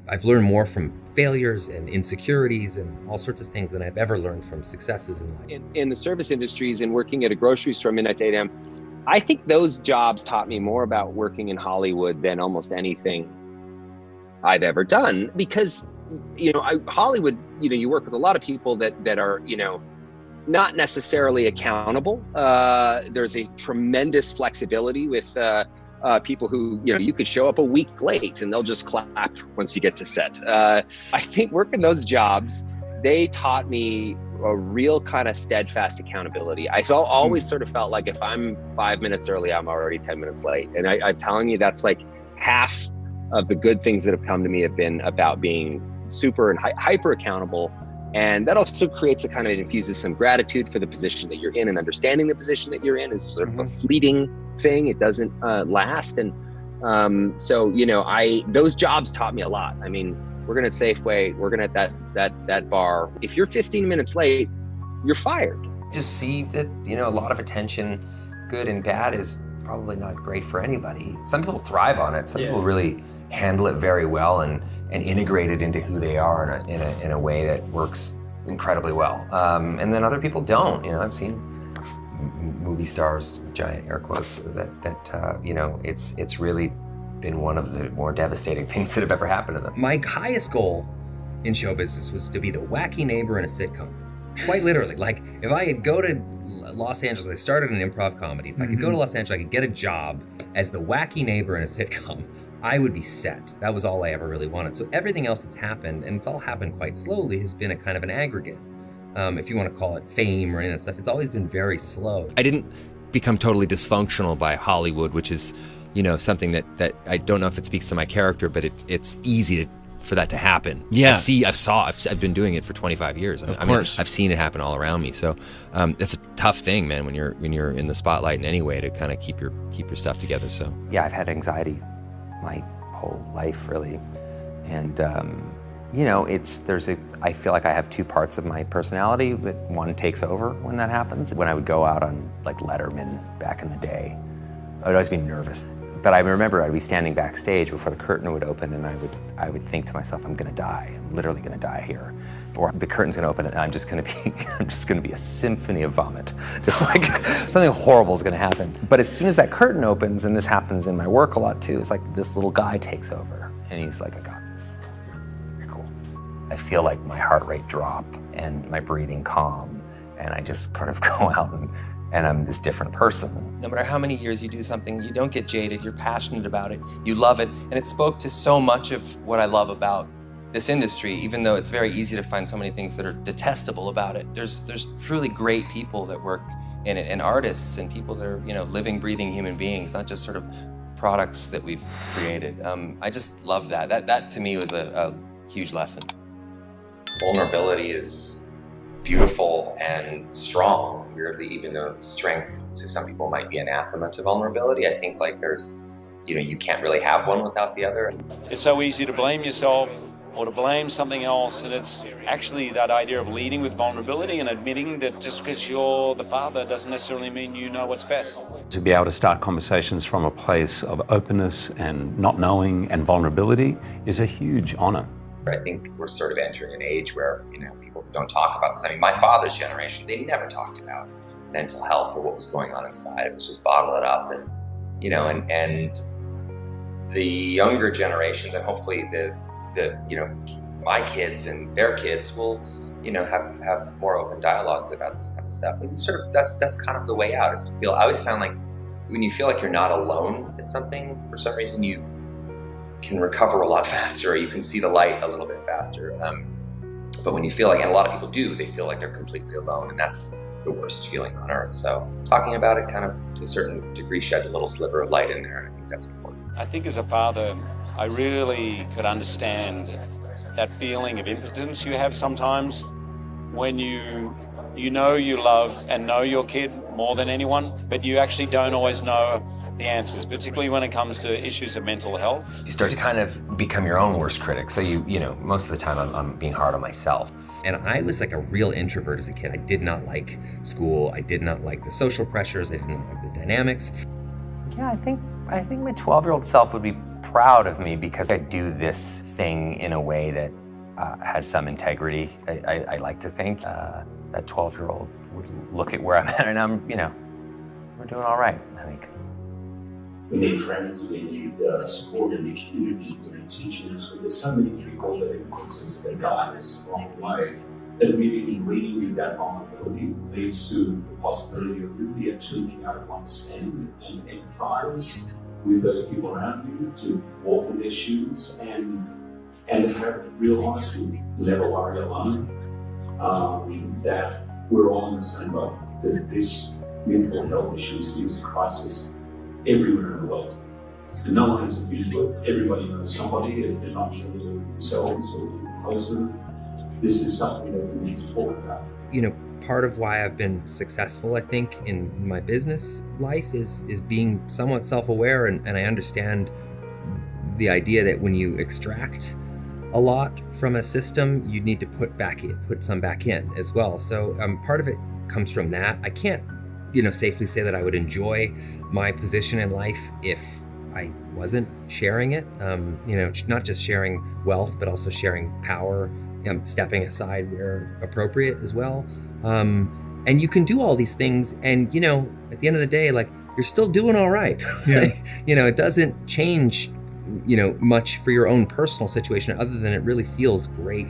I've learned more from failures and insecurities and all sorts of things than I've ever learned from successes in life. In the service industries and working at a grocery store midnight to 8 a.m., I think those jobs taught me more about working in Hollywood than almost anything I've ever done, because Hollywood, you work with a lot of people that are, not necessarily accountable. There's a tremendous flexibility with people who, you could show up a week late and they'll just clap once you get to set. I think working those jobs, they taught me a real kind of steadfast accountability. I always sort of felt like if I'm 5 minutes early, I'm already 10 minutes late. And I'm telling you, that's like half of the good things that have come to me have been about being super and hyper accountable. And that also creates it infuses some gratitude for the position that you're in, and understanding the position that you're in is sort of a fleeting thing. It doesn't last. And those jobs taught me a lot. I mean, working at Safeway, working at that bar, if you're 15 minutes late, you're fired. Just see that, a lot of attention, good and bad, is probably not great for anybody. Some people thrive on it. Some people really handle it very well and integrate it into who they are in a way that works incredibly well. And then other people don't. I've seen movie stars with giant air quotes that it's really been one of the more devastating things that have ever happened to them. My highest goal in show business was to be the wacky neighbor in a sitcom. Quite literally. Like, if I could go to Los Angeles, I started an improv comedy. If I could go to Los Angeles, I could get a job as the wacky neighbor in a sitcom, I would be set. That was all I ever really wanted. So everything else that's happened, and it's all happened quite slowly, has been a kind of an aggregate. If you want to call it fame or any of that stuff, it's always been very slow. I didn't become totally dysfunctional by Hollywood, which is, something that I don't know if it speaks to my character, but it's easy for that to happen. Yeah. I've been doing it for 25 years. Of course. I've seen it happen all around me. So it's a tough thing, man, when you're in the spotlight in any way, to kind of keep your stuff together. So Yeah, I've had anxiety my whole life, really. And I feel like I have two parts of my personality, that one takes over when that happens. When I would go out on like Letterman back in the day, I would always be nervous. But I remember I'd be standing backstage before the curtain would open, and I would think to myself, I'm gonna die. I'm literally gonna die here. Or the curtain's gonna open and I'm just gonna be a symphony of vomit. Just like something horrible is gonna happen. But as soon as that curtain opens, and this happens in my work a lot too, it's like this little guy takes over and he's like, I got this. You're cool. I feel like my heart rate drop and my breathing calm, and I just kind of go out and I'm this different person. No matter how many years you do something, you don't get jaded, you're passionate about it, you love it, and it spoke to so much of what I love about this industry, even though it's very easy to find so many things that are detestable about it. There's truly great people that work in it, and artists and people that are, living, breathing human beings, not just sort of products that we've created. I just love that. That to me was a huge lesson. Vulnerability is beautiful and strong. Weirdly, even though strength to some people might be anathema to vulnerability, I think like there's, you can't really have one without the other. It's so easy to blame yourself or to blame something else, and it's actually that idea of leading with vulnerability and admitting that just because you're the father doesn't necessarily mean you know what's best. To be able to start conversations from a place of openness and not knowing and vulnerability is a huge honor. I think we're sort of entering an age where, people don't talk about this. I mean, my father's generation, they never talked about mental health or what was going on inside. It was just bottle it up, and, and the younger generations, and hopefully my kids and their kids will, have more open dialogues about this kind of stuff. And that's kind of the way out, is to feel. I always found like when you feel like you're not alone in something, for some reason you can recover a lot faster, or you can see the light a little bit faster. But when you feel like, and a lot of people do, they feel like they're completely alone, and that's the worst feeling on earth. So talking about it kind of to a certain degree sheds a little sliver of light in there, and I think that's important. I think as a father, I really could understand that feeling of impotence you have sometimes when you know you love and know your kid more than anyone, but you actually don't always know the answers, particularly when it comes to issues of mental health. You start to kind of become your own worst critic. So most of the time I'm being hard on myself. And I was like a real introvert as a kid. I did not like school. I did not like the social pressures. I didn't like the dynamics. Yeah, I think my 12-year-old self would be proud of me because I do this thing in a way that has some integrity. I like to think that 12-year-old would look at where I'm at and we're doing all right, I think. We need friends, we need support in the community, we need teachers. There's so many people that influence us, that guide us along the way. That really leading with that vulnerability leads to the possibility of really actually being able to understand and empathize with those people around you, to walk in their shoes and have real honesty. Never worry alone. That we're all in the same boat. That this mental health issue is a crisis everywhere in the world. And no one has a view to it. Everybody knows somebody, if they're not dealing with it themselves or close to them. This is something that we need to talk about. Part of why I've been successful, I think, in my business life is being somewhat self-aware, and I understand the idea that when you extract a lot from a system, you need to put some back in as well. So part of it comes from that. I can't, safely say that I would enjoy my position in life if I wasn't sharing it. Not just sharing wealth, but also sharing power, stepping aside where appropriate as well. And you can do all these things, and at the end of the day, you're still doing all right. Yeah. It doesn't change much for your own personal situation, other than it really feels great